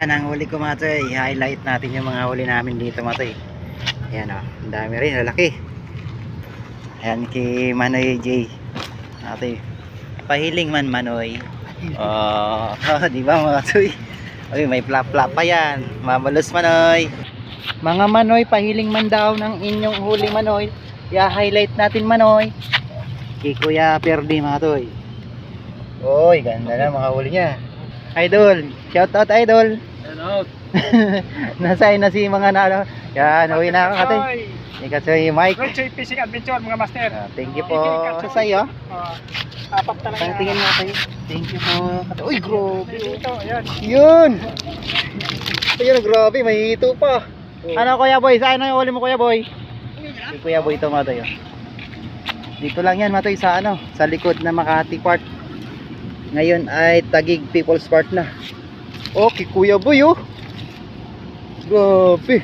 Yan ang huli ko mga toy. I-highlight natin yung mga huli namin dito mga toy. Ayan o, ang dami rin, lalaki. Ayan kay Manoy J. Ate, pahiling man Manoy. Oh, di ba mga toy? Uy, may plap-plap pa yan. Mamalos Manoy. Mga Manoy, pahiling man daw ng inyong huli Manoy. I-highlight natin Manoy. Kay Kuya Perdi mga toy. Uy, ganda na mga huli niya. Idol, shout out Idol. Hello. Nasay na si mga nalo. Yan, uwi na ako kate. Ikatsoy Mike. Rochoy Fishing Adventure mga master. Thank you po sa iyo. Apat talaga. Tingin mo kayo. Thank you po. Uy, grabe. Dito, yan. Yun. Ayun, grabe, may hito pa. Ano Kuya Boy? Saan yung uli mo Kuya Boy? Si Kuya Boy ito matoy. Dito lang yan matoy sa ano, sa likod na Makati Park. Ngayon ay Taguig People's Park na. Okay, Kuya Boy oh. Grabe.